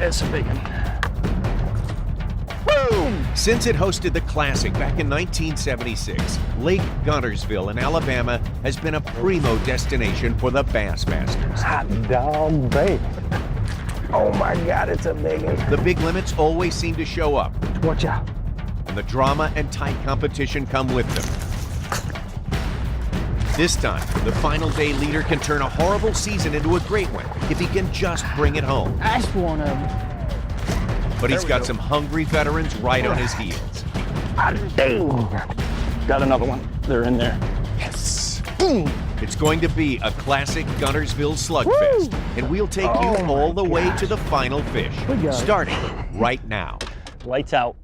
It's a big one. Boom! Since it hosted the Classic back in 1976, Lake Guntersville in Alabama has been a primo destination for the Bassmasters. Hot dog bait. Oh my God, it's a big one. The big limits always seem to show up, Watch out. and the drama and tight competition come with them. This time, the final day leader can turn a horrible season into a great one if he can just bring it home. That's one of them. But he's got some hungry veterans right on his heels. Got another one. They're in there. Yes. Boom. It's going to be a classic Guntersville slugfest, and we'll take you all the way to the final fish, starting right now. Lights out.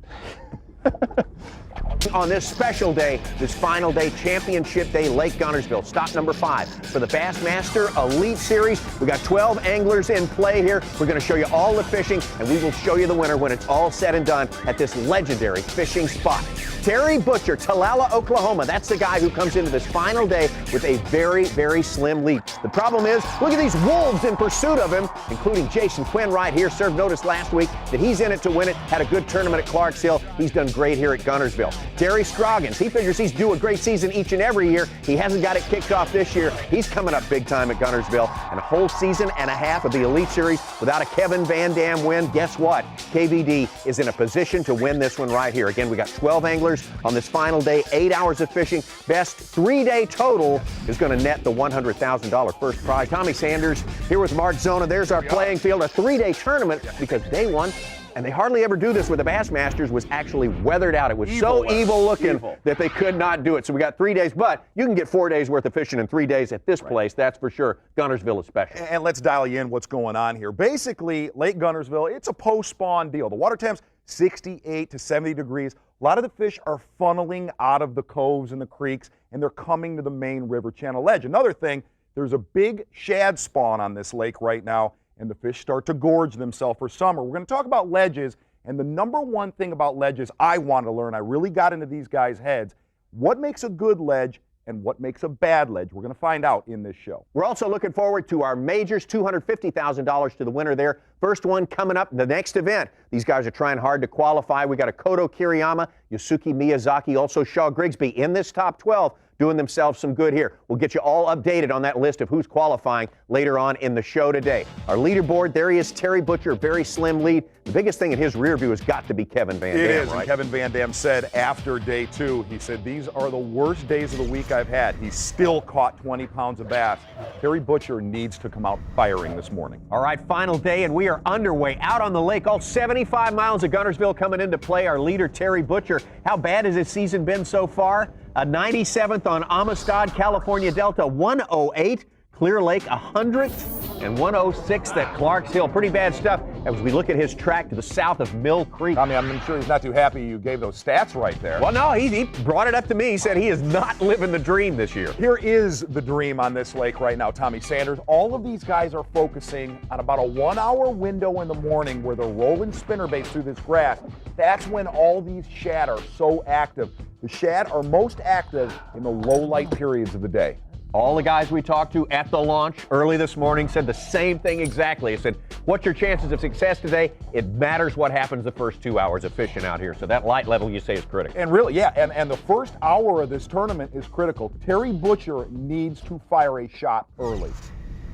On this special day, this final day, championship day, Lake Guntersville, stop number 5 for the Bassmaster Elite Series. We got 12 anglers in play here. We're going to show you all the fishing, and we will show you the winner when it's all said and done at this legendary fishing spot. Terry Butcher, Talala, Oklahoma. That's the guy who comes into this final day with a very, very slim lead. The problem is, look at these wolves in pursuit of him, including Jason Quinn right here. Served notice last week that he's in it to win it. Had a good tournament at Clarks Hill. He's done great here at Guntersville. Terry Scroggins, he figures he's due a great season each and every year. He hasn't got it kicked off this year. He's coming up big time at Guntersville. And a whole season and a half of the Elite Series without a Kevin VanDam win. Guess what? KVD is in a position to win this one right here. Again, we got 12 anglers on this final day, 8 hours of fishing. Best 3-day total is going to net the $100,000 first prize. Tommy Sanders here with Mark Zona. There's our playing field, a 3-day tournament because day one, and they hardly ever do this with the Bassmasters, was actually weathered out. It was so evil looking that they could not do it. So we got 3 days, but you can get 4 days worth of fishing in 3 days at this place. That's for sure. Guntersville is special. And let's dial you in what's going on here. Basically, Lake Guntersville, it's a post-spawn deal. The water temp's 68 to 70 degrees. A lot of the fish are funneling out of the coves and the creeks, and they're coming to the main river channel ledge. Another thing, there's a big shad spawn on this lake right now, and the fish start to gorge themselves for summer. We're going to talk about ledges, and the number one thing about ledges I want to learn, I really got into these guys' heads, what makes a good ledge and what makes a bad ledge. We're going to find out in this show. We're also looking forward to our majors, $250,000 to the winner there. First one coming up, the next event. These guys are trying hard to qualify. We got a Kodo Kiriyama, Yosuke Miyazaki, also Shaw Grigsby in this top 12. Doing themselves some good here. We'll get you all updated on that list of who's qualifying later on in the show today. Our leaderboard, there he is, Terry Butcher, very slim lead. The biggest thing in his rear view has got to be Kevin VanDam, It is, right? and Kevin VanDam said after day 2, he said, these are the worst days of the week I've had. He still caught 20 pounds of bass. Terry Butcher needs to come out firing this morning. All right, final day, and we are underway out on the lake. All 75 miles of Guntersville coming into play. Our leader, Terry Butcher. How bad has his season been so far? A 97th on Amistad, California Delta, 108. Clear Lake, 100th, and 106th at Clarks Hill. Pretty bad stuff as we look at his track to the south of Mill Creek. I mean, I'm sure he's not too happy you gave those stats right there. Well, no, he brought it up to me. He said he is not living the dream this year. Here is the dream on this lake right now, Tommy Sanders. All of these guys are focusing on about a 1-hour window in the morning where they're rolling spinnerbaits through this grass. That's when all these shad are so active. The shad are most active in the low light periods of the day. All the guys we talked to at the launch early this morning said the same thing exactly. They said, what's your chances of success today? It matters what happens the first 2 hours of fishing out here. So that light level you say is critical. And really, yeah, and the first hour of this tournament is critical. Terry Butcher needs to fire a shot early.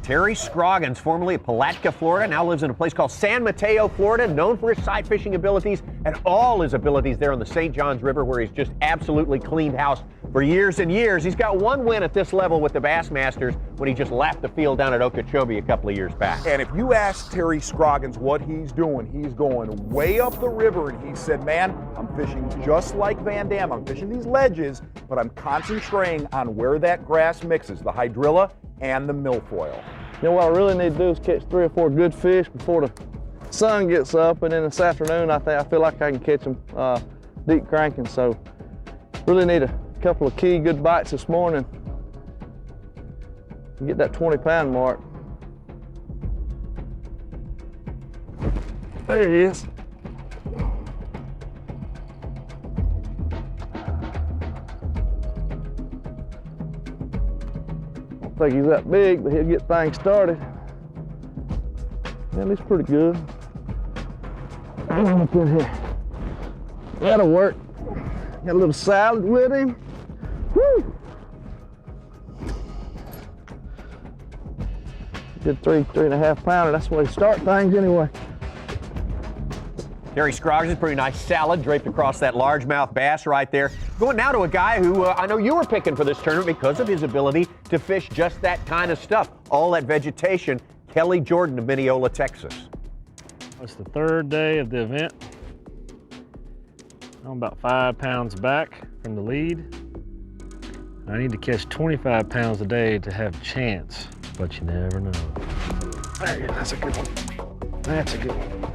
Terry Scroggins, formerly of Palatka, Florida, now lives in a place called San Mateo, Florida, known for his sight fishing abilities and all his abilities there on the St. Johns River, where he's just absolutely cleaned house for years and years. He's got one win at this level with the Bassmasters when he just lapped the field down at Okeechobee a couple of years back. And if you ask Terry Scroggins what he's going way up the river, and he said, man, I'm fishing just like VanDam. I'm fishing these ledges, but I'm concentrating on where that grass mixes, the hydrilla and the milfoil. You know what I really need to do is catch 3 or 4 good fish before the sun gets up, and then this afternoon I feel like I can catch them deep cranking. So really need a couple of key good bites this morning to get that 20-pound mark. There he is. I don't think he's that big, but he'll get things started. Man, he's pretty good. I'm gonna put here. That'll work. Got a little salad with him. Woo! Good 3.5 pounder. That's the way to start things anyway. Terry Scroggs, pretty nice salad draped across that largemouth bass right there. Going now to a guy who I know you were picking for this tournament because of his ability to fish just that kind of stuff. All that vegetation. Kelly Jordan of Mineola, Texas. It's the third day of the event. I'm about 5 pounds back from the lead. I need to catch 25 pounds a day to have a chance, but you never know. There you go. That's a good one. That's a good one.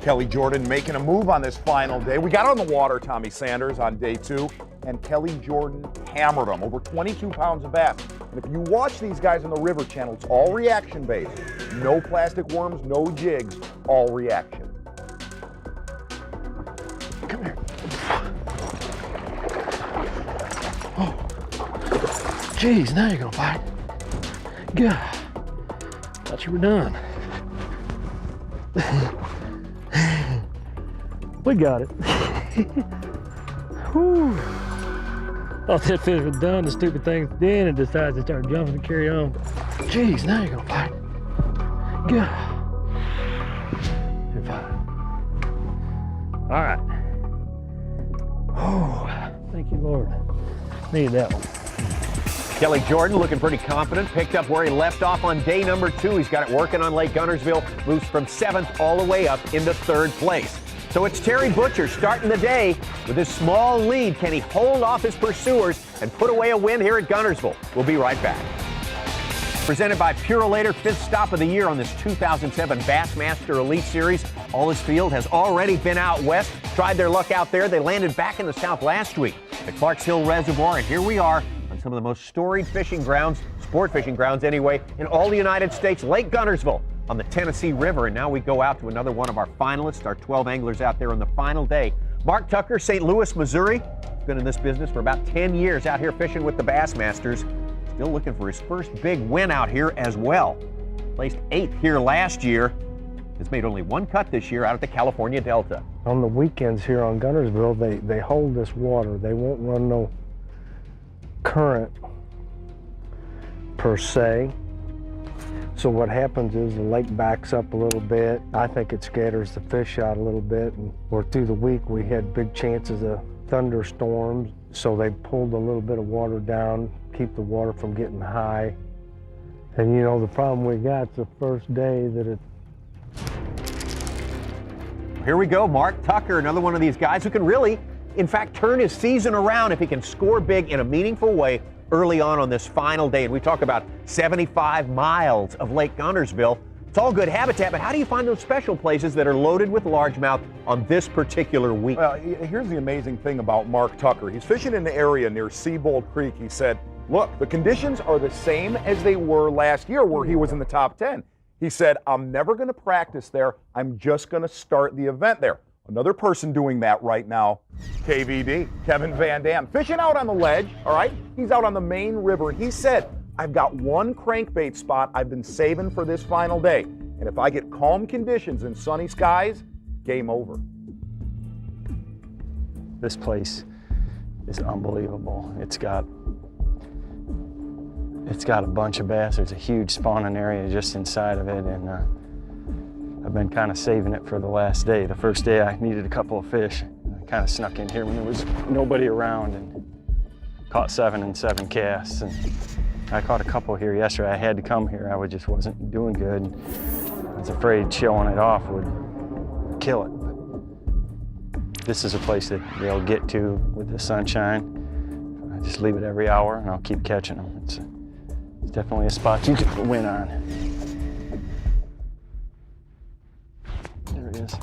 Kelly Jordan making a move on this final day. We got on the water, Tommy Sanders, on day 2, and Kelly Jordan hammered him, over 22 pounds of bass. And if you watch these guys on the River Channel, it's all reaction based. No plastic worms, no jigs, all reaction. Come here. Oh. Geez, now you're gonna fight. God, thought you were done. We got it. Whew. Thought that fish was done, the stupid thing then, and decides to start jumping and carry on. Jeez, now you're gonna fight. God. You're fine. All right. Oh, thank you, Lord. Needed that one. Kelly Jordan looking pretty confident, picked up where he left off on day number 2. He's got it working on Lake Guntersville, moves from 7th all the way up into 3rd place. So it's Terry Butcher starting the day with his small lead. Can he hold off his pursuers and put away a win here at Guntersville? We'll be right back. Presented by Purolator, 5th stop of the year on this 2007 Bassmaster Elite Series. All his field has already been out west, tried their luck out there. They landed back in the south last week at Clarks Hill Reservoir, and here we are on some of the most storied fishing grounds, sport fishing grounds anyway, in all the United States, Lake Guntersville on the Tennessee River. And now we go out to another one of our finalists, our 12 anglers out there on the final day. Mark Tucker, St. Louis, Missouri. He's been in this business for about 10 years out here fishing with the Bassmasters. Still looking for his first big win out here as well. Placed 8th here last year. Has made only one cut this year out at the California Delta. On the weekends here on Guntersville, they hold this water. They won't run no current per se. So what happens is the lake backs up a little bit. I think it scatters the fish out a little bit. And or through the week we had big chances of thunderstorms. So they pulled a little bit of water down, keep the water from getting high. And you know, the problem we got is the first day that it. Here we go, Mark Tucker, another one of these guys who can really, in fact, turn his season around if he can score big in a meaningful way early on this final day. And we talk about 75 miles of Lake Guntersville. It's all good habitat, but how do you find those special places that are loaded with largemouth on this particular week? Well, here's the amazing thing about Mark Tucker. He's fishing in the area near Seabold Creek. He said, look, the conditions are the same as they were last year where he was in the top 10. He said, I'm never going to practice there. I'm just going to start the event there. Another person doing that right now, KVD, Kevin VanDam, fishing out on the ledge, all right? He's out on the main river. He said, I've got one crankbait spot I've been saving for this final day. And if I get calm conditions and sunny skies, game over. This place is unbelievable. It's got a bunch of bass. There's a huge spawning area just inside of it, and I've been kind of saving it for the last day. The first day I needed a couple of fish. I kind of snuck in here when there was nobody around and caught 7 and 7 casts. And I caught a couple here yesterday. I had to come here. I just wasn't doing good. I was afraid showing it off would kill it. But this is a place that they'll get to with the sunshine. I just leave it every hour and I'll keep catching them. It's definitely a spot you can win on. There it is.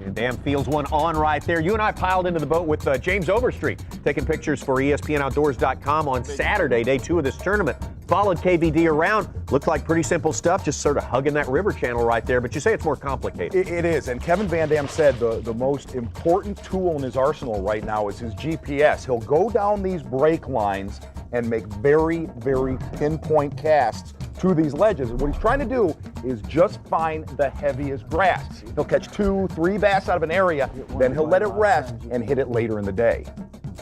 And Dam fields one on right there. You and I piled into the boat with James Overstreet, taking pictures for ESPNOutdoors.com on Saturday, day 2 of this tournament. Followed KVD around. Looked like pretty simple stuff, just sort of hugging that river channel right there. But you say it's more complicated. It is. And Kevin VanDam said the most important tool in his arsenal right now is his GPS. He'll go down these break lines and make very, very pinpoint casts to these ledges. And what he's trying to do is just find the heaviest grass. He'll catch 2, 3 bass out of an area, then he'll let it rest and hit it later in the day.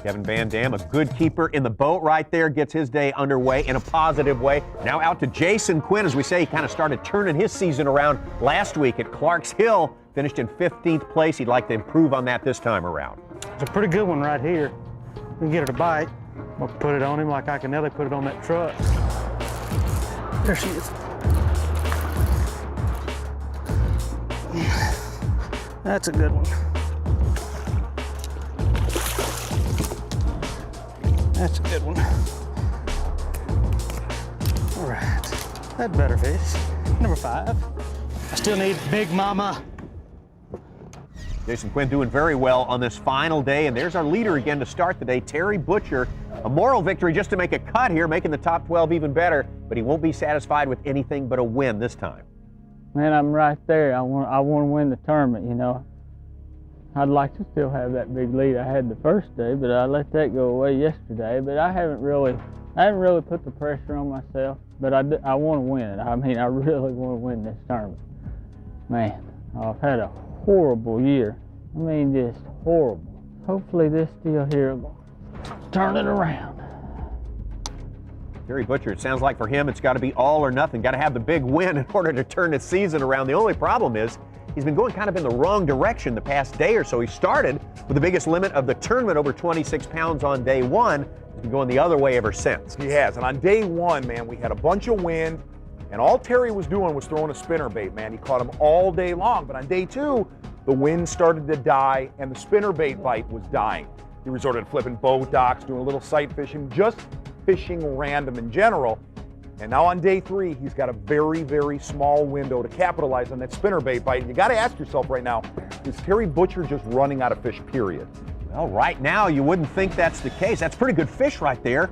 Kevin VanDam, a good keeper in the boat right there, gets his day underway in a positive way. Now out to Jason Quinn. As we say, he kind of started turning his season around last week at Clarks Hill. Finished in 15th place. He'd like to improve on that this time around. It's a pretty good one right here. We can get her to bite. I'll put it on him like I can nearly put it on that truck. There she is. That's a good one. That's a good one. All right, that's better fish. Number 5. I still need Big Mama. Jason Quinn doing very well on this final day, and there's our leader again to start the day, Terry Butcher. A moral victory just to make a cut here, making the top 12 even better, but he won't be satisfied with anything but a win this time. Man, I'm right there. I want to win the tournament, you know. I'd like to still have that big lead I had the first day, but I let that go away yesterday. But I haven't really put the pressure on myself, but I want to win it. I mean, I really want to win this tournament. Man, I've had a horrible year. I mean, just horrible. Hopefully this deal here will turn it around. Terry Butcher, it sounds like for him it's got to be all or nothing. Got to have the big win in order to turn his season around. The only problem is he's been going kind of in the wrong direction the past day or so. He started with the biggest limit of the tournament, over 26 pounds on day 1. He's been going the other way ever since. He has, and on day 1, man, we had a bunch of wind, and all Terry was doing was throwing a spinnerbait, man. He caught him all day long, but on day 2, the wind started to die, and the spinnerbait bite was dying. He resorted to flipping boat docks, doing a little sight fishing, just fishing random in general. And now on day 3, he's got a very, very small window to capitalize on that spinnerbait bite. And you got to ask yourself right now, is Terry Butcher just running out of fish, period? Well, right now you wouldn't think that's the case. That's pretty good fish right there.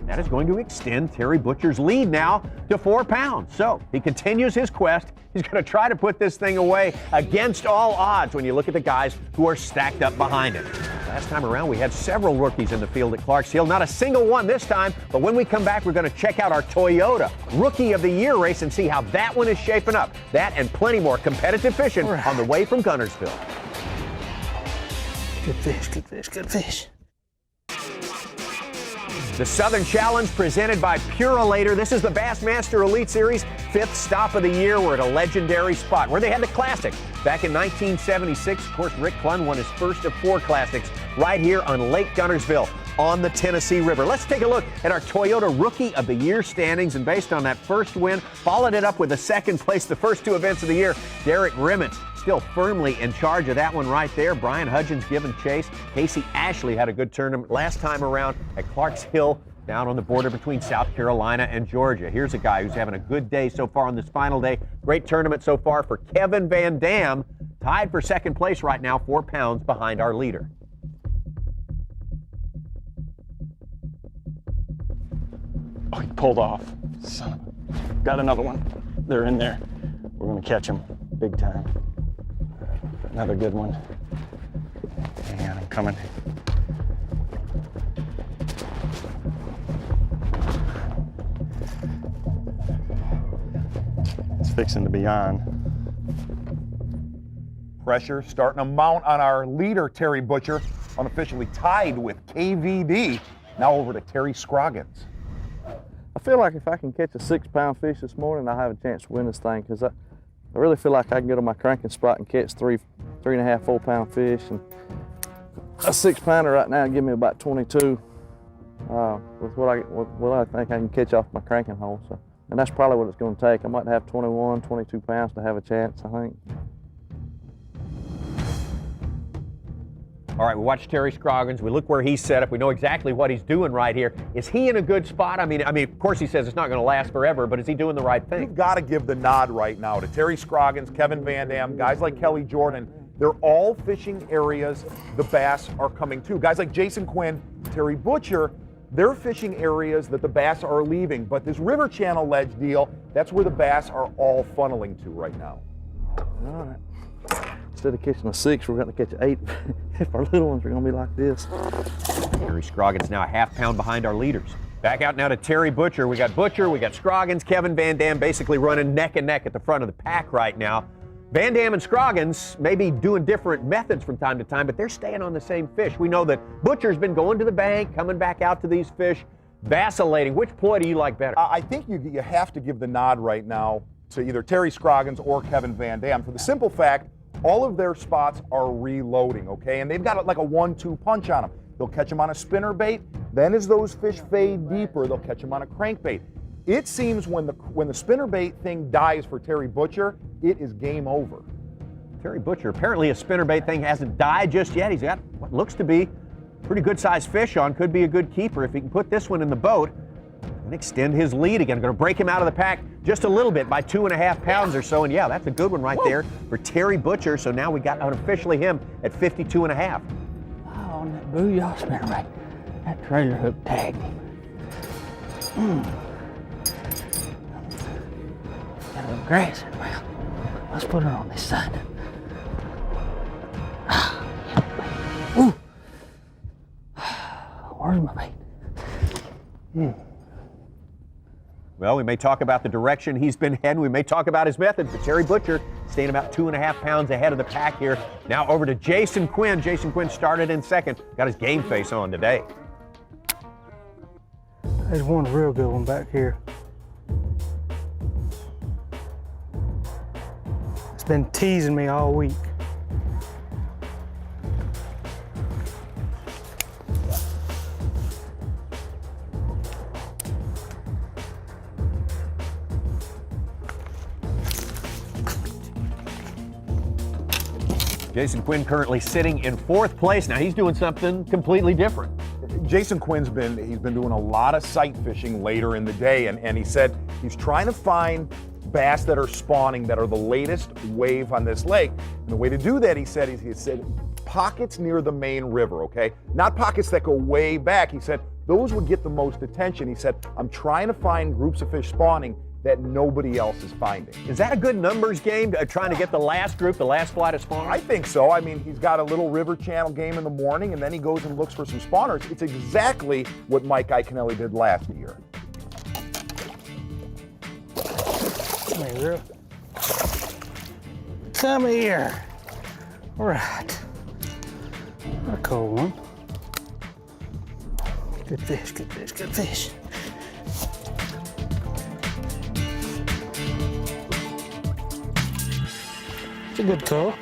That is going to extend Terry Butcher's lead now to 4 pounds. So he continues his quest. He's going to try to put this thing away against all odds when you look at the guys who are stacked up behind him. Last time around, we had several rookies in the field at Clarks Hill. Not a single one this time, but when we come back, we're going to check out our Toyota Rookie of the Year race and see how that one is shaping up. That and plenty more competitive fishing on the way from Guntersville. Good fish, good fish, good fish. The Southern Challenge presented by Purolator. This is the Bassmaster Elite Series, 5th stop of the year. We're at a legendary spot where they had the Classic back in 1976. Of course, Rick Clunn won his first of 4 Classics right here on Lake Guntersville on the Tennessee River. Let's take a look at our Toyota Rookie of the Year standings. And based on that first win, followed it up with a 2nd place the first 2 events of the year. Derek Rimmons still firmly in charge of that one right there. Brian Hudgens giving chase. Casey Ashley had a good tournament last time around at Clarks Hill down on the border between South Carolina and Georgia. Here's a guy who's having a good day so far on this final day. Great tournament so far for Kevin VanDam, tied for 2nd place right now, 4 pounds behind our leader. Oh, he pulled off. Son of a... Got another one. They're in there. We're going to catch him big time. Another good one. Hang on, I'm coming. It's fixing to be on. Pressure starting to mount on our leader, Terry Butcher, unofficially tied with KVD. Now over to Terry Scroggins. I feel like if I can catch a 6-pound fish this morning, I'll have a chance to win this thing, because I really feel like I can get on my cranking spot and catch 3.5, 4-pound fish. And a 6-pounder right now give me about 22 with what I think I can catch off my cranking hole. So, and that's probably what it's going to take. I might have 21, 22 pounds to have a chance, I think. All right, we watch Terry Scroggins. We look where he's set up. We know exactly what he's doing right here. Is he in a good spot? I mean, of course he says it's not going to last forever, but is he doing the right thing? You've got to give the nod right now to Terry Scroggins, Kevin VanDam, guys like Kelly Jordan. They're all fishing areas the bass are coming to. Guys like Jason Quinn, Terry Butcher, they're fishing areas that the bass are leaving. But this River Channel ledge deal, that's where the bass are all funneling to right now. All right. Instead of catching a 6, we're going to catch 8. If our little ones are going to be like this. Terry Scroggins now a 1/2 pound behind our leaders. Back out now to Terry Butcher. We got Scroggins, Kevin VanDam basically running neck and neck at the front of the pack right now. VanDam and Scroggins may be doing different methods from time to time, but they're staying on the same fish. We know that Butcher's been going to the bank, coming back out to these fish, vacillating. Which ploy do you like better? I think you have to give the nod right now to either Terry Scroggins or Kevin VanDam for the simple fact all of their spots are reloading, okay? And they've got like a 1-2 punch on them. They'll catch them on a spinnerbait. Then as those fish fade deeper, they'll catch them on a crankbait. It seems when the spinnerbait thing dies for Terry Butcher, it is game over. Terry Butcher, apparently a spinnerbait thing hasn't died just yet. He's got what looks to be pretty good sized fish on. Could be a good keeper if he can put this one in the boat and extend his lead again. Going to break him out of the pack just a little bit by 2.5 pounds or so. And yeah, that's a good one right there for Terry Butcher. So now we got unofficially him at 52.5. On that booyah spinnerbait. That trailer hook tagged him. Got a little grass in the mouth. Let's put her on this side. Ooh. Where's my bait? Well, we may talk about the direction he's been heading. We may talk about his method, but Terry Butcher staying about 2.5 pounds ahead of the pack here. Now over to Jason Quinn. Jason Quinn started in second. Got his game face on today. There's one real good one back here. It's been teasing me all week. Jason Quinn currently sitting in 4th place. Now he's doing something completely different. Jason Quinn's been doing a lot of sight fishing later in the day, and he said he's trying to find bass that are spawning that are the latest wave on this lake. And the way to do that, he said pockets near the main river, okay? Not pockets that go way back. He said those would get the most attention. He said, I'm trying to find groups of fish spawning that nobody else is finding. Is that a good numbers game, trying to get the last group, the last flight of spawners? I think so. I mean, he's got a little river channel game in the morning, and then he goes and looks for some spawners. It's exactly what Mike Iaconelli did last year. Come here, come here. All right. A cold one. Good fish, good fish, good fish. It's a good call.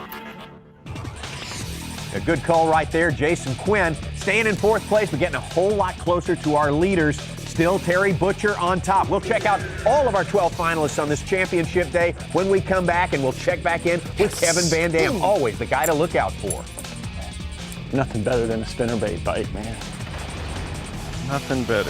A good call right there. Jason Quinn staying in 4th place, but getting a whole lot closer to our leaders. Still Terry Butcher on top. We'll check out all of our 12 finalists on this championship day when we come back, and we'll check back in with Kevin VanDam, always the guy to look out for. Nothing better than a spinnerbait bite, man. Nothing better.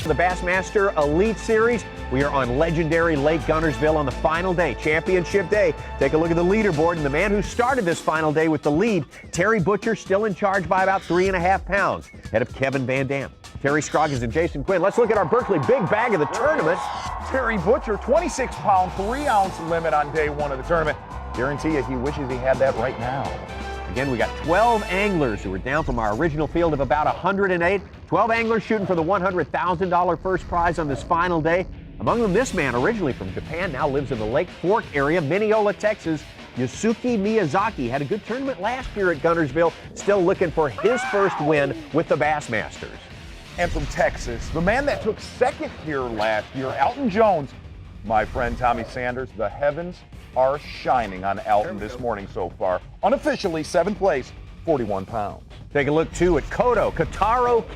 The Bassmaster Elite Series. We are on legendary Lake Guntersville on the final day, championship day. Take a look at the leaderboard, and the man who started this final day with the lead, Terry Butcher, still in charge by about 3.5 pounds, ahead of Kevin VanDam. Terry Scroggins and Jason Quinn. Let's look at our Berkeley big bag of the tournament. Terry Butcher, 26-pound, 3-ounce limit on day 1 of the tournament. Guarantee you he wishes he had that right now. Again, we got 12 anglers who are down from our original field of about 108. 12 anglers shooting for the $100,000 first prize on this final day. Among them, this man, originally from Japan, now lives in the Lake Fork area, Mineola, Texas. Yusuke Miyazaki had a good tournament last year at Guntersville, still looking for his first win with the Bassmasters. And from Texas, the man that took second here last year, Alton Jones. My friend Tommy Sanders, the heavens are shining on Alton this morning so far. Unofficially, 7th place, 41 pounds. Take a look, too, at Kotaro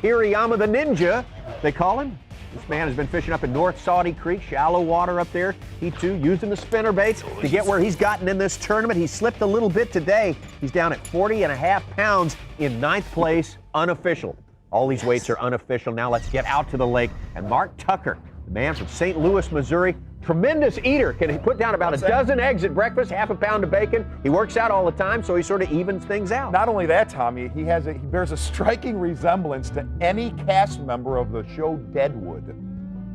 Kiriyama, the ninja, they call him. This man has been fishing up in North Saudi Creek, shallow water up there. He, too, using the spinnerbaits to get where he's gotten in this tournament. He slipped a little bit today. He's down at 40.5 pounds in 9th place, unofficial. All these weights are unofficial. Now let's get out to the lake. And Mark Tucker, the man from St. Louis, Missouri, tremendous eater. Can put down about a dozen eggs at breakfast, half a pound of bacon. He works out all the time, so he sort of evens things out. Not only that, Tommy, he bears a striking resemblance to any cast member of the show Deadwood.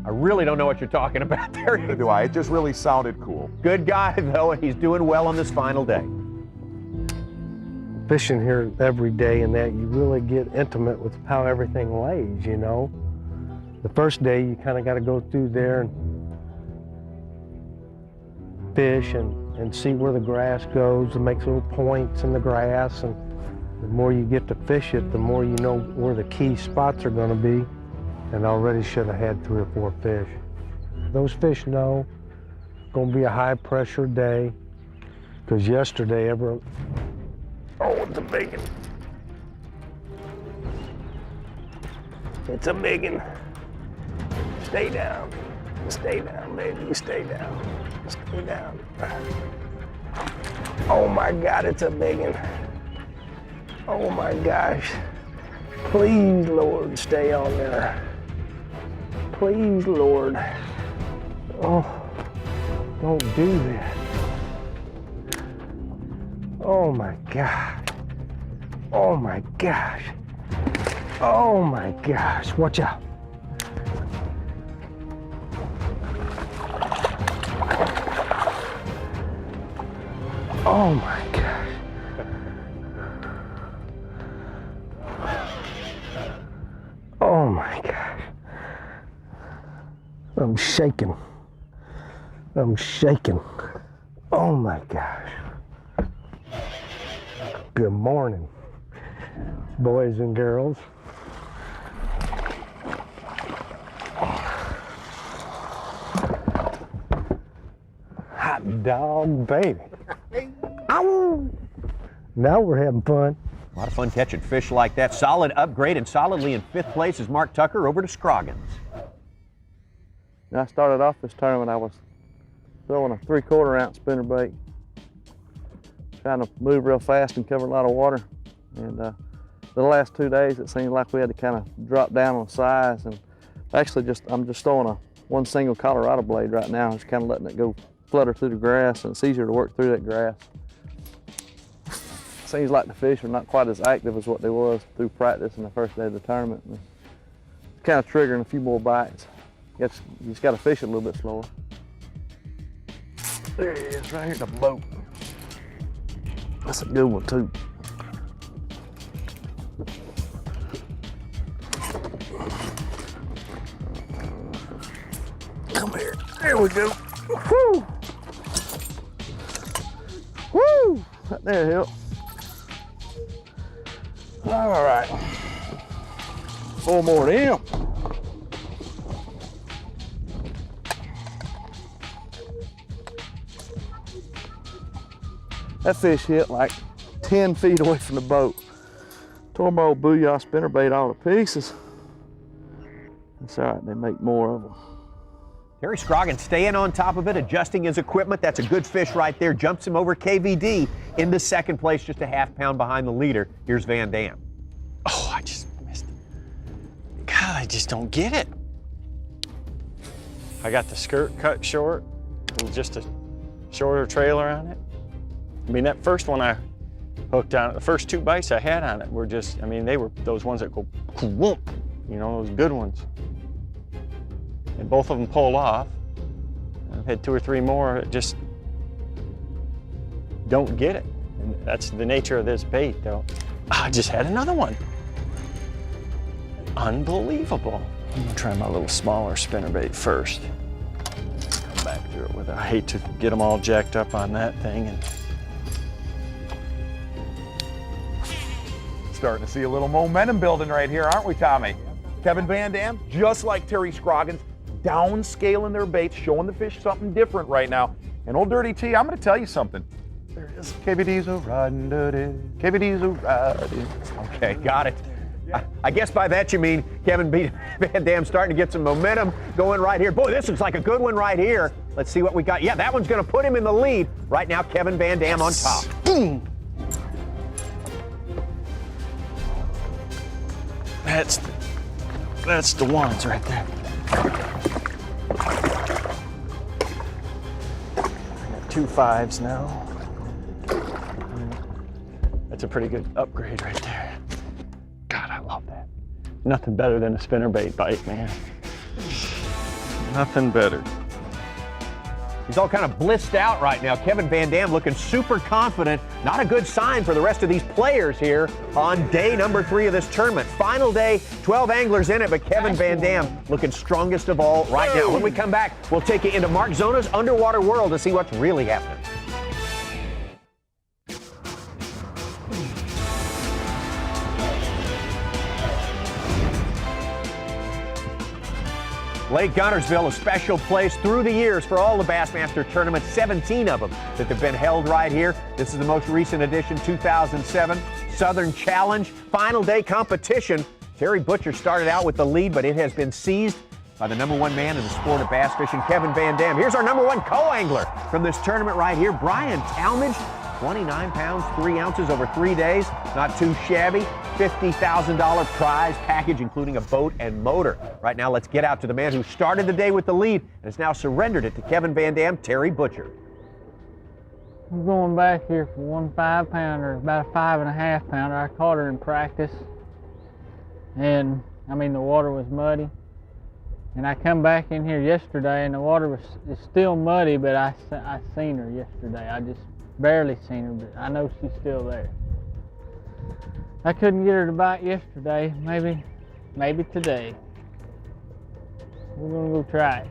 I really don't know what you're talking about there. Neither do I. It just really sounded cool. Good guy, though, and he's doing well on this final day. Fishing here every day and that, you really get intimate with how everything lays, you know. The first day you kind of got to go through there and fish and see where the grass goes and make little points in the grass, and the more you get to fish it, the more you know where the key spots are going to be. And I already should have had 3 or 4 fish. Those fish know it's going to be a high pressure day, because yesterday oh, it's a big one. It's a big one. Stay down. Stay down, baby. Stay down. Stay down. Oh my God, it's a big one. Oh my gosh. Please, Lord, stay on there. Please, Lord. Oh, don't do that. Oh my God. Oh my gosh. Oh my gosh. Watch out. Oh my gosh. Oh my gosh. I'm shaking. I'm shaking. Oh my gosh. Good morning, boys and girls. Hot dog, baby. Ow! Now we're having fun. A lot of fun catching fish like that. Solid upgrade, and solidly in 5th place is Mark Tucker. Over to Scroggins. I started off this tournament, I was throwing a 3/4 ounce spinnerbait, trying to move real fast and cover a lot of water. And the last 2 days, it seemed like we had to kind of drop down on size. And actually, I'm just throwing one single Colorado blade right now, just kind of letting it go flutter through the grass, and it's easier to work through that grass. Seems like the fish are not quite as active as what they was through practice in the first day of the tournament. And it's kind of triggering a few more bites. You just got to fish it a little bit slower. There he is, right here in the boat. That's a good one too. Come here. There we go. Woo! Woo! Right there, Hill. All right. 4 more to him. That fish hit like 10 feet away from the boat. Tore my old Booyah spinnerbait all to pieces. It's all right, they make more of them. Terry Scroggins staying on top of it, adjusting his equipment. That's a good fish right there. Jumps him over KVD into 2nd place, just a ½ pound behind the leader. Here's VanDam. Oh, I just missed it. God, I just don't get it. I got the skirt cut short and just a shorter trailer on it. I mean, that first one I hooked on, the first 2 bites I had on it were just, I mean, they were those ones that go whoop, you know, those good ones. And both of them pulled off. I've had 2 or 3 more that just don't get it. And that's the nature of this bait, though. I just had another one. Unbelievable. I'm gonna try my little smaller spinnerbait first. Come back through it with it. I hate to get them all jacked up on that thing. And Starting to see a little momentum building right here, aren't we, Tommy? Kevin VanDam, just like Terry Scroggins, downscaling their baits, showing the fish something different right now. And old Dirty T, I'm going to tell you something. There it is. KVD's a riding dirty. KVD's a riding. Okay, got it. I guess by that you mean Kevin VanDam starting to get some momentum going right here. Boy, this looks like a good one right here. Let's see what we got. Yeah, that one's going to put him in the lead. Right now, Kevin VanDam on top. boom! That's the ones right there. I got 2 5s now. That's a pretty good upgrade right there. God, I love that. Nothing better than a spinnerbait bite, man. Nothing better. He's all kind of blissed out right now. Kevin VanDam looking super confident. Not a good sign for the rest of these players here on day number 3 of this tournament. Final day, 12 anglers in it, but Kevin VanDam looking strongest of all right now. When we come back, we'll take you into Mark Zona's underwater world to see what's really happening. Lake Guntersville, a special place through the years for all the Bassmaster tournaments, 17 of them that have been held right here. This is the most recent edition, 2007 Southern Challenge. Final day competition. Terry Butcher started out with the lead, but it has been seized by the #1 man in the sport of bass fishing, Kevin VanDam. Here's our #1 co-angler from this tournament right here, Brian Talmadge. 29 pounds, 3 ounces over 3 days. Not too shabby. $50,000 prize package, including a boat and motor. Right now, let's get out to the man who started the day with the lead and has now surrendered it to Kevin VanDam, Terry Butcher. I'm going back here for 1 5-pounder, about a 5.5 pounder. I caught her in practice, and I mean the water was muddy. And I come back in here yesterday, and the water is still muddy, but I seen her yesterday. I just barely seen her, but I know she's still there. I couldn't get her to bite yesterday. Maybe today. We're gonna go try it.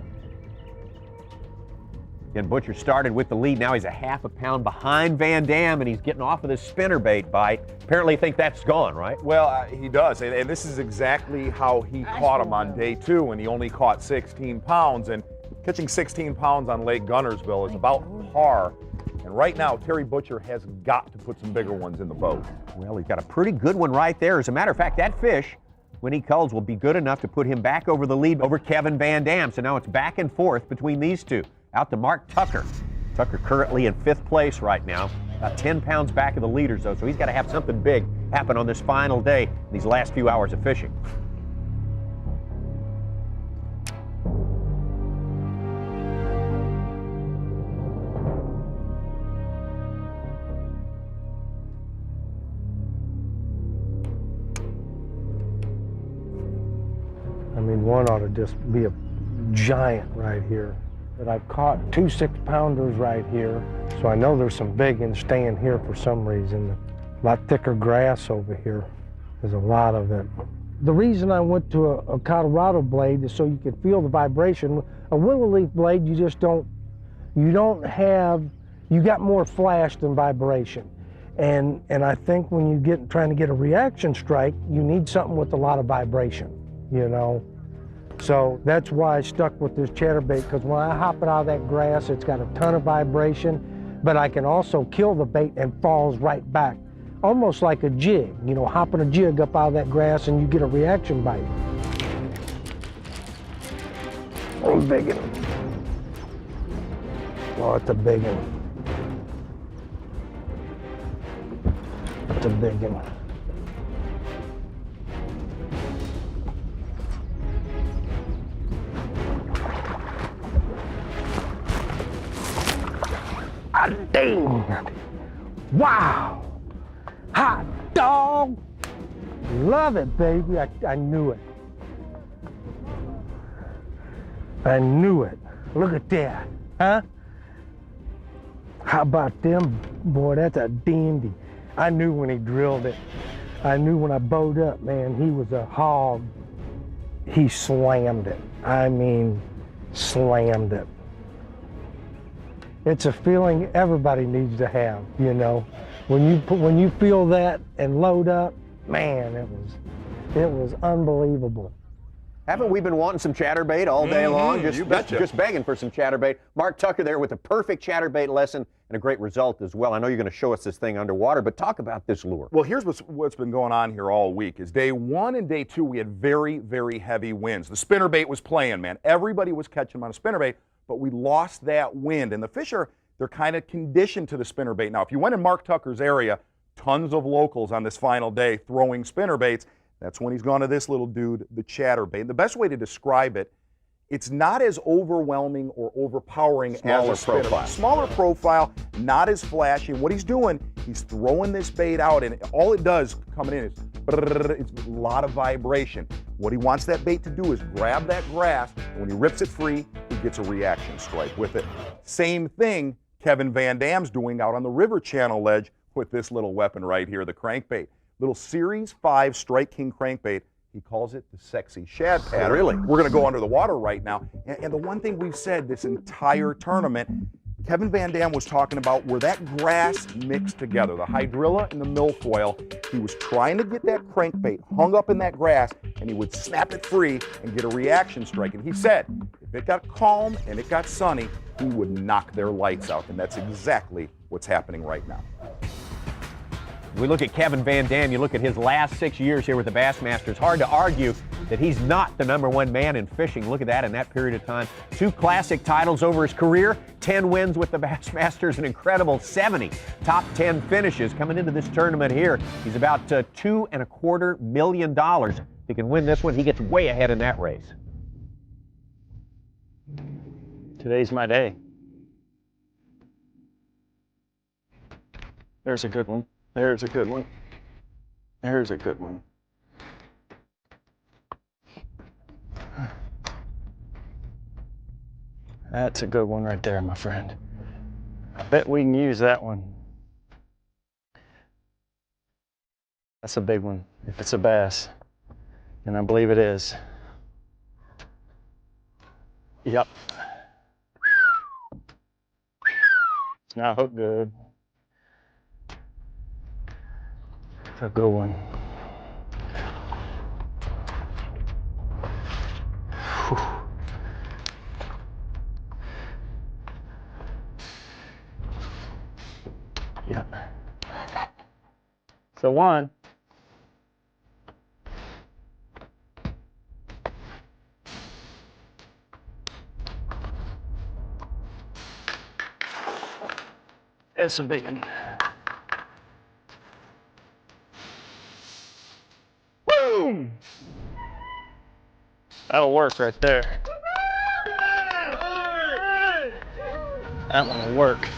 Again, Butcher started with the lead. Now he's a 1/2 pound behind VanDam, and he's getting off of this spinnerbait bite. Apparently think that's gone, right? Well, he does, and this is exactly how he caught him on day 2, and he only caught 16 pounds. And catching 16 pounds on Lake Guntersville is about par. And right now, Terry Butcher has got to put some bigger ones in the boat. Well, he's got a pretty good one right there. As a matter of fact, that fish, when he culls, will be good enough to put him back over the lead over Kevin VanDam. So now it's back and forth between these two. Out to Mark Tucker. Tucker currently in 5th place right now. About 10 pounds back of the leaders, though, so he's got to have something big happen on this final day, these last few hours of fishing. I mean, one ought to just be a giant right here. But I've caught 2 6-pounders right here, so I know there's some big ones staying here for some reason. A lot thicker grass over here. There's a lot of it. The reason I went to a Colorado blade is so you could feel the vibration. A willow leaf blade, you just don't, you got more flash than vibration. And I think when you trying to get a reaction strike, you need something with a lot of vibration, you know? So that's why I stuck with this chatterbait, because when I hop it out of that grass, it's got a ton of vibration, but I can also kill the bait and falls right back. Almost like a jig, you know, hopping a jig up out of that grass and you get a reaction bite. Oh, big one. Oh, it's a big one. It's a big one. Ah, dang. Wow. Hot dog. Love it, baby. I knew it. I knew it. Look at that, huh? How about them? Boy, that's a dandy. I knew when he drilled it. I knew when I bowed up, man, he was a hog. He slammed it. I mean, slammed it. It's a feeling everybody needs to have, you know. When you feel that and load up, man, it was unbelievable. Haven't we been wanting some chatterbait all day long? Just begging for some chatterbait. Mark Tucker there with a perfect chatterbait lesson and a great result as well. I know you're going to show us this thing underwater, but talk about this lure. Well, here's what's been going on here all week is day 1 and day 2, we had very, very heavy winds. The spinnerbait was playing, man. Everybody was catching them on a spinnerbait, but we lost that wind. And the fish they're kind of conditioned to the spinnerbait. Now, if you went in Mark Tucker's area, tons of locals on this final day throwing spinnerbaits. That's when he's gone to this little dude, the chatterbait. The best way to describe it, it's not as overwhelming or overpowering as a spinnerbait. Smaller profile, not as flashy. And what he's doing, he's throwing this bait out, and all it does coming in is it's a lot of vibration. What he wants that bait to do is grab that grass, and when he rips it free, he gets a reaction strike with it. Same thing Kevin VanDam's doing out on the River Channel ledge with this little weapon right here, the crankbait. Little Series 5 Strike King crankbait. He calls it the sexy shad pattern. Really? We're going to go under the water right now. And the one thing we've said this entire tournament, Kevin VanDam was talking about where that grass mixed together, the hydrilla and the milfoil. He was trying to get that crankbait hung up in that grass, and he would snap it free and get a reaction strike. And he said, if it got calm and it got sunny, he would knock their lights out. And that's exactly what's happening right now. We look at Kevin VanDam, you look at his last 6 years here with the Bassmasters, hard to argue that he's not the #1 man in fishing. Look at that in that period of time. 2 classic titles over his career, 10 wins with the Bassmasters, an incredible 70 top 10 finishes. Coming into this tournament here, he's about $2.25 million. If he can win this one, he gets way ahead in that race. Today's my day. There's a good one. There's a good one. There's a good one. That's a good one right there, my friend. I bet we can use that one. That's a big one. If it's a bass, and I believe it is. Yep. It's not hooked good. It's a good one. Whew. Yeah. So one. It's a big one. Boom! That'll work right there. That one will work.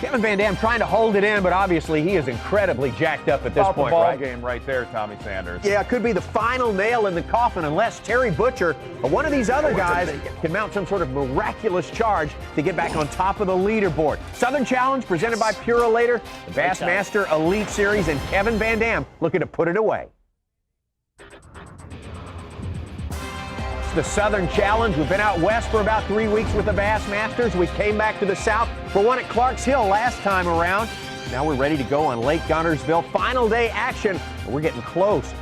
Kevin VanDam trying to hold it in, but obviously he is incredibly jacked up at this About point, the ball right? game right there, Tommy Sanders. Yeah, it could be the final nail in the coffin unless Terry Butcher or one of these other guys can mount some sort of miraculous charge to get back on top of the leaderboard. Southern Challenge presented by Purolator, the Bassmaster Elite Series, and Kevin VanDam looking to put it away. The Southern Challenge. We've been out west for about 3 weeks with the Bassmasters. We came back to the south for one at Clarks Hill last time around. Now we're ready to go on Lake Guntersville. Final day action. We're getting close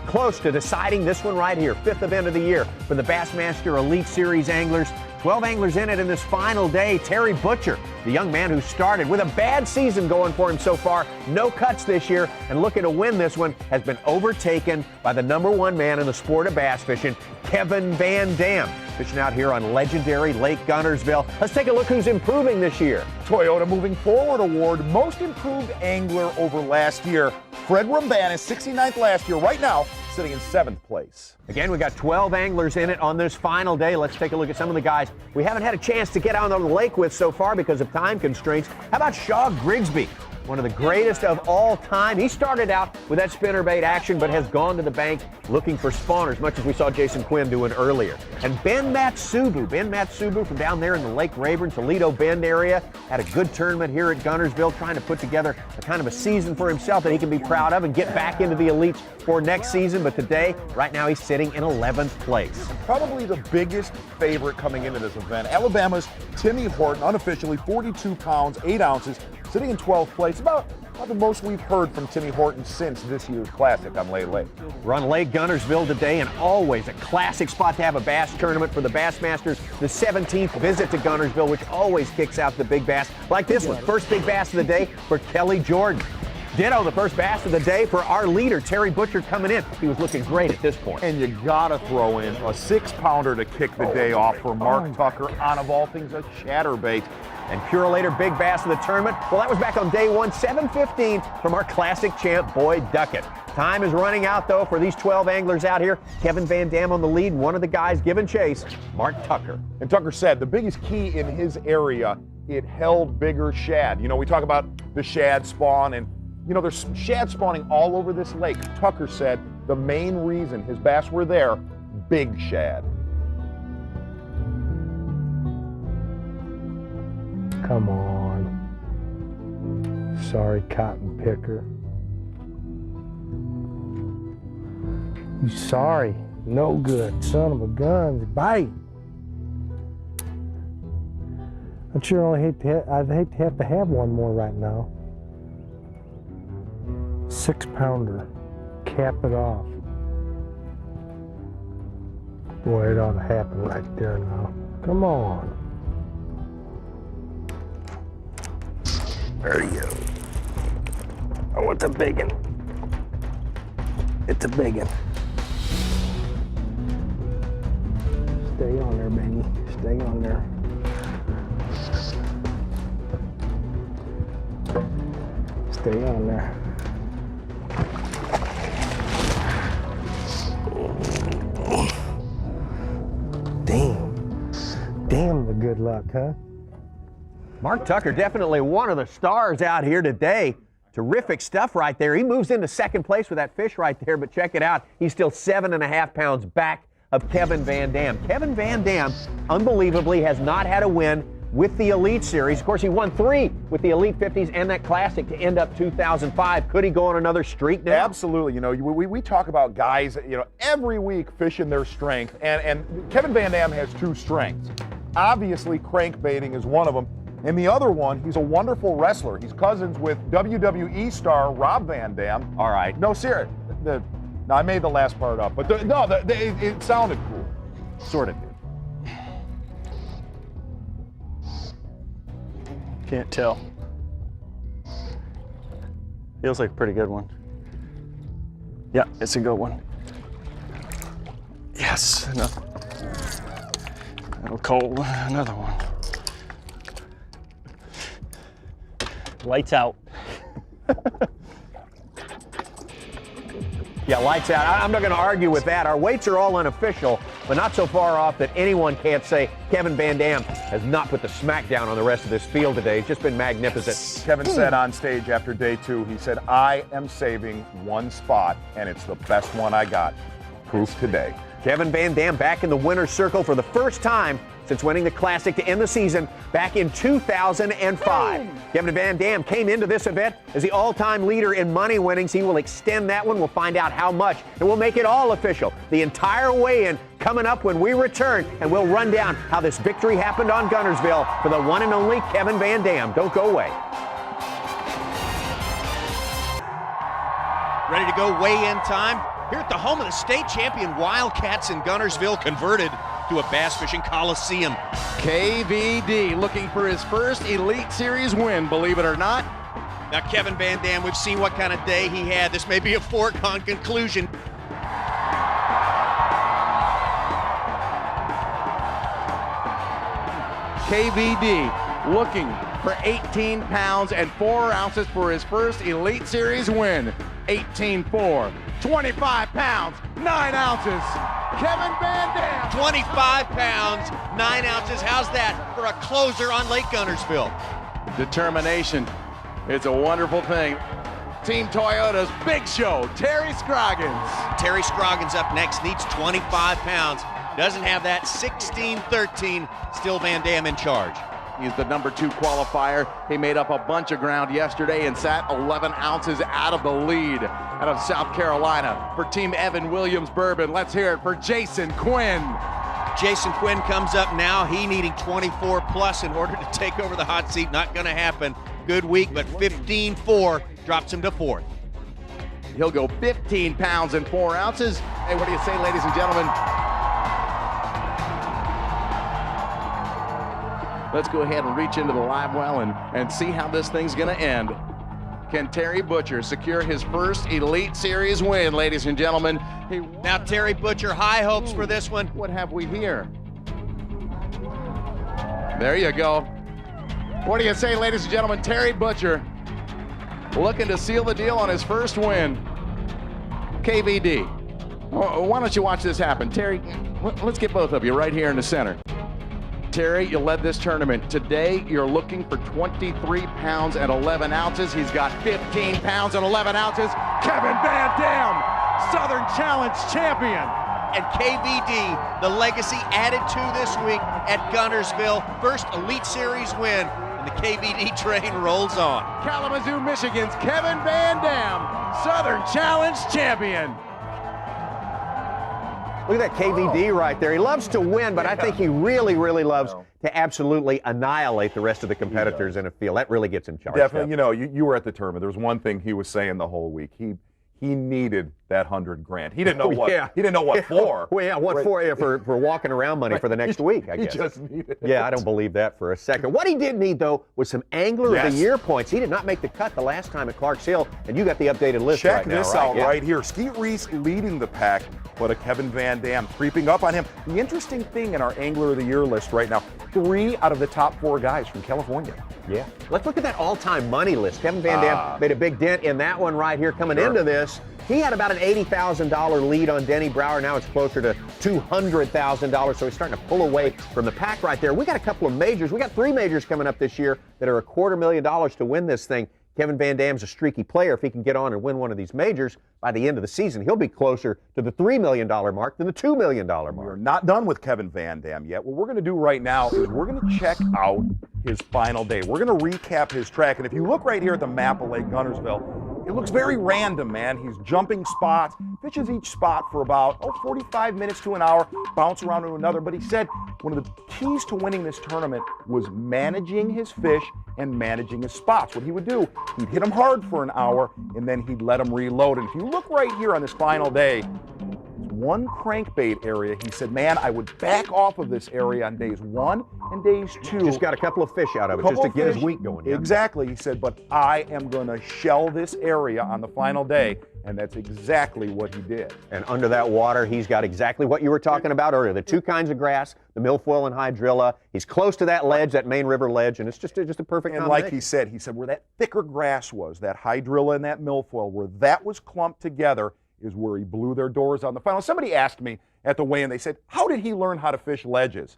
to deciding this one right here. 5th event of the year for the Bassmaster Elite Series anglers. 12 anglers in it in this final day. Terry Butcher, the young man who started with a bad season going for him so far. No cuts this year, and looking to win this one, has been overtaken by the #1 man in the sport of bass fishing, Kevin VanDam, fishing out here on legendary Lake Guntersville. Let's take a look who's improving this year. Toyota Moving Forward Award, Most Improved Angler over last year. Fred Rambanis, 69th last year, right now sitting in 7th place. Again, we got 12 anglers in it on this final day. Let's take a look at some of the guys we haven't had a chance to get out on the lake with so far because of time constraints. How about Shaw Grigsby? One of the greatest of all time. He started out with that spinnerbait action, but has gone to the bank looking for spawners, much as we saw Jason Quinn doing earlier. And Ben Matsubu from down there in the Lake Rayburn, Toledo Bend area, had a good tournament here at Guntersville, trying to put together a kind of a season for himself that he can be proud of and get back into the elites for next season. But today, right now, he's sitting in 11th place. Probably the biggest favorite coming into this event. Alabama's Timmy Horton, unofficially 42 pounds, 8 ounces, sitting in 12th place. About the most we've heard from Timmy Horton since this year's Classic on Lay Lake. We're on Lake Guntersville today, and always a classic spot to have a bass tournament for the Bassmasters. The 17th visit to Guntersville, which always kicks out the big bass, like this one. First big bass of the day for Kelly Jordan. Ditto, the first bass of the day for our leader, Terry Butcher, coming in. He was looking great at this point. And you gotta throw in a 6-pounder to kick the day off for Mark Tucker on, of all things, a chatterbait. And Purolator, big bass of the tournament. Well, that was back on day 1, 7:15 from our classic champ, Boyd Duckett. Time is running out, though, for these 12 anglers out here. Kevin VanDam on the lead, one of the guys giving chase, Mark Tucker. And Tucker said the biggest key in his area, it held bigger shad. You know, we talk about the shad spawn, and You know, there's shad spawning all over this lake. Tucker said the main reason his bass were there, big shad. Come on. Sorry, cotton picker. You sorry. No good. Son of a gun. Bite. I'd sure only hate to have to have one more right now. 6-pounder. Cap it off. Boy, it ought to happen right there now. Come on. There you go. Oh, it's a big one. It's a big one. Stay on there, baby. Stay on there. Stay on there. Damn the good luck, huh? Mark Tucker, definitely one of the stars out here today. Terrific stuff right there. He moves into second place with that fish right there, but check it out. He's still 7.5 pounds back of Kevin VanDam. Kevin VanDam, unbelievably, has not had a win with the Elite Series. Of course, he won 3 with the Elite 50s and that Classic to end up 2005. Could he go on another streak now? Absolutely. You know, we talk about guys, you know, every week fishing their strength, and Kevin VanDam has 2 strengths. Obviously, crankbaiting is one of them. And the other one, he's a wonderful wrestler. He's cousins with WWE star Rob Van Dam. All right. No, serious. No, I made the last part up, but it sounded cool. Sort of did. Can't tell. Feels like a pretty good one. Yeah, it's a good one. Yes, enough. That'll call another one. Lights out. Yeah, lights out. I'm not going to argue with that. Our weights are all unofficial, but not so far off that anyone can't say Kevin VanDam has not put the smackdown on the rest of this field today. It's just been magnificent. Kevin said on stage after day 2, he said, I am saving one spot, and it's the best one I got. Proof today. Kevin VanDam back in the winner's circle for the first time since winning the Classic to end the season back in 2005. Kevin VanDam came into this event as the all-time leader in money winnings. He will extend that one. We'll find out how much, and we'll make it all official. The entire weigh-in coming up when we return, and we'll run down how this victory happened on Guntersville for the one and only Kevin VanDam. Don't go away. Ready to go weigh-in time? Here at the home of the state champion Wildcats in Guntersville, converted to a bass fishing coliseum. KVD looking for his first Elite Series win, believe it or not. Now Kevin VanDam, we've seen what kind of day he had. This may be a foregone conclusion. KVD looking for 18 pounds and 4 ounces for his first Elite Series win. 18-4, 25 pounds, 9 ounces. Kevin VanDam. 25 pounds, 9 ounces. How's that for a closer on Lake Guntersville? Determination. It's a wonderful thing. Team Toyota's big show, Terry Scroggins. Terry Scroggins up next, needs 25 pounds. Doesn't have that. 16-13, still VanDam in charge. He's the number 2 qualifier. He made up a bunch of ground yesterday and sat 11 ounces out of the lead. Out of South Carolina for Team Evan Williams Bourbon. Let's hear it for Jason Quinn. Jason Quinn comes up now. He needing 24 plus in order to take over the hot seat. Not going to happen. Good week, but 15-4 drops him to 4th. He'll go 15 pounds and 4 ounces. Hey, what do you say, ladies and gentlemen? Let's go ahead and reach into the live well and see how this thing's going to end. Can Terry Butcher secure his first Elite Series win, ladies and gentlemen? Now Terry Butcher, high hopes for this one. What have we here? There you go. What do you say, ladies and gentlemen? Terry Butcher looking to seal the deal on his first win. KVD, why don't you watch this happen? Terry, let's get both of you right here in the center. Terry, you led this tournament. Today, you're looking for 23 pounds and 11 ounces. He's got 15 pounds and 11 ounces. Kevin VanDam, Southern Challenge champion. And KVD, the legacy added to this week at Guntersville. First Elite Series win, and the KVD train rolls on. Kalamazoo, Michigan's Kevin VanDam, Southern Challenge champion. Look at that KVD right there. He loves to win, but I think he really, really loves to absolutely annihilate the rest of the competitors in a field. That really gets him charged. Definitely. You know, you were at the tournament. There was one thing he was saying the whole week. He needed that $100 grand. He didn't know what. Yeah. He didn't know what for. Well, yeah, what right. for? Yeah, for walking around money for the next week, I guess. He just needed it. Yeah, I don't believe that for a second. What he did need, though, was some Angler of the Year points. He did not make the cut the last time at Clarks Hill, and you got the updated list Check right now, this out right here. Skeet Reese leading the pack, but a Kevin VanDam creeping up on him. The interesting thing in our Angler of the Year list right now, 3 out of the top 4 guys from California. Yeah. Let's look at that all-time money list. Kevin VanDam made a big dent in that one right here coming into this. He had about an $80,000 lead on Denny Brower. Now it's closer to $200,000, so he's starting to pull away from the pack right there. We got a couple of majors. We got 3 majors coming up this year that are $250,000 to win this thing. Kevin VanDam's a streaky player. If he can get on and win one of these majors by the end of the season, he'll be closer to the $3 million mark than the $2 million mark. We're not done with Kevin VanDam yet. What we're going to do right now is we're going to check out his final day. We're going to recap his track. And if you look right here at the map of Lake Guntersville, it looks very random, man. He's jumping spots, fishes each spot for about 45 minutes to an hour, bounce around to another. But he said one of the keys to winning this tournament was managing his fish and managing his spots. What he would do, he'd hit them hard for an hour, and then he'd let them reload. And if you look right here on this final day, one crankbait area, he said, man, I would back off of this area on days 1 and days 2. Just got a couple of fish out of it just to get his week going. Yeah. Exactly. He said, but I am going to shell this area on the final day. And that's exactly what he did. And under that water, he's got exactly what you were talking about earlier. The 2 kinds of grass, the milfoil and hydrilla. He's close to that ledge, that main river ledge, and it's just a perfect And combination. like he said where that thicker grass was, that hydrilla and that milfoil, where that was clumped together is where he blew their doors on the final. Somebody asked me at the weigh-in, they said, how did he learn how to fish ledges?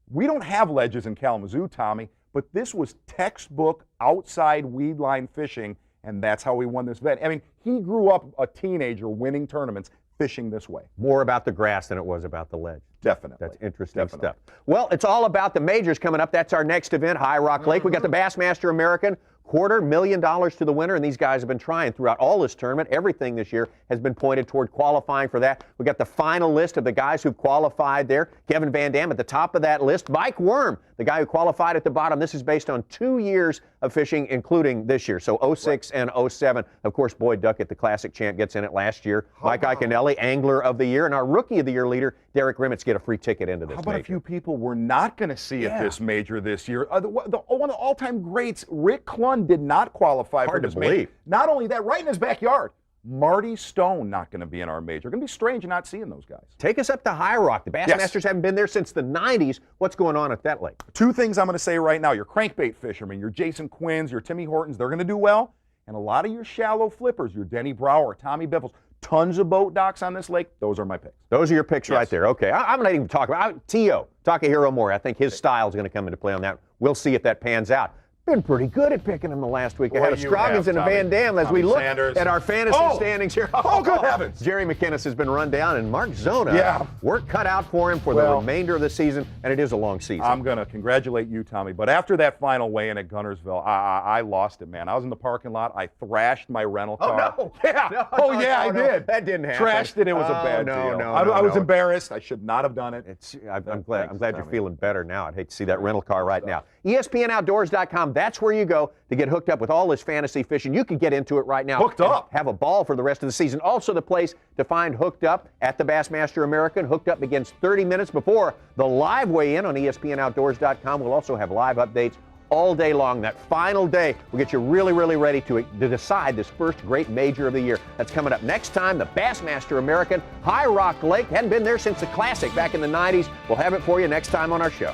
We don't have ledges in Kalamazoo, Tommy, but this was textbook outside weed line fishing, and that's how he won this event. I mean, he grew up a teenager winning tournaments fishing this way. More about the grass than it was about the ledge. Definitely. That's interesting stuff. Well, it's all about the majors coming up. That's our next event, High Rock Lake. We got the Bassmaster American, $250,000 to the winner, and these guys have been trying throughout all this tournament. Everything this year has been pointed toward qualifying for that. We got the final list of the guys who qualified there. Kevin VanDam at the top of that list. Mike Worm, the guy who qualified at the bottom. This is based on 2 years of fishing, including this year, so 06 and 07. Of course, Boyd Duckett, the Classic champ, gets in it last year. Mike Iaconelli, Angler of the Year, and our Rookie of the Year leader, Derek Rimmets, get a free ticket into this How about major. a few people we're not going to see at this major this year? One of the all-time greats, Rick Clunn, did not qualify for this major. Not only that, right in his backyard, Marty Stone not going to be in our major. Going to be strange not seeing those guys. Take us up to High Rock. The Bassmasters haven't been there since the 90s. What's going on at that lake? 2 things I'm going to say right now. Your crankbait fishermen, your Jason Quinns, your Timmy Hortons, they're going to do well. And a lot of your shallow flippers, your Denny Brower, Tommy Biffles, tons of boat docks on this lake. Those are my picks. Those are your picks right there. Okay, I'm not even talking about T.O. Takahiro Mori. I think his style is going to come into play on that. We'll see if that pans out. Been pretty good at picking them the last week. I had a Scroggins and a VanDam as we look at our fantasy standings here. Oh, good heavens. Jerry McInnes has been run down, and Mark Zona, work cut out for him for the remainder of the season, and it is a long season. I'm going to congratulate you, Tommy. But after that final weigh-in at Guntersville, I lost it, man. I was in the parking lot. I thrashed my rental car. Oh, no. I did. That didn't happen. Trashed it. It was a bad deal. I was embarrassed. I should not have done it. I'm glad you're feeling better now. I'd hate to see that rental car right now. ESPNOutdoors.com, that's where you go to get hooked up with all this fantasy fishing. You can get into it right now. Hooked up. Have a ball for the rest of the season. Also the place to find Hooked Up at the Bassmaster American. Hooked Up begins 30 minutes before the live weigh-in on ESPNOutdoors.com. We'll also have live updates all day long. That final day will get you really, really ready to decide this first great major of the year. That's coming up next time, the Bassmaster American, High Rock Lake. Hadn't been there since the Classic back in the 90s. We'll have it for you next time on our show.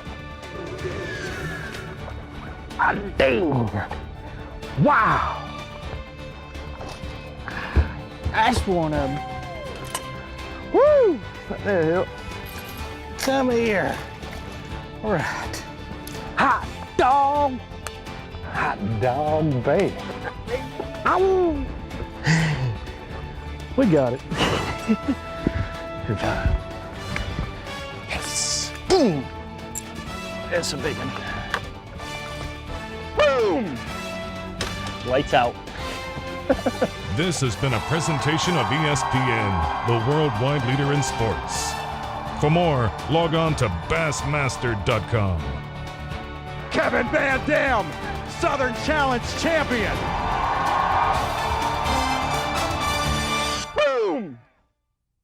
Dang. Wow. That's one of them. Woo! What the hell? Come here. All right. Hot dog. Hot dog bait. Ow. We got it. Good time. Yes. Boom. That's a big one. Boom. Lights out. This has been a presentation of ESPN, the worldwide leader in sports. For more, log on to Bassmaster.com. Kevin VanDam, Southern Challenge champion.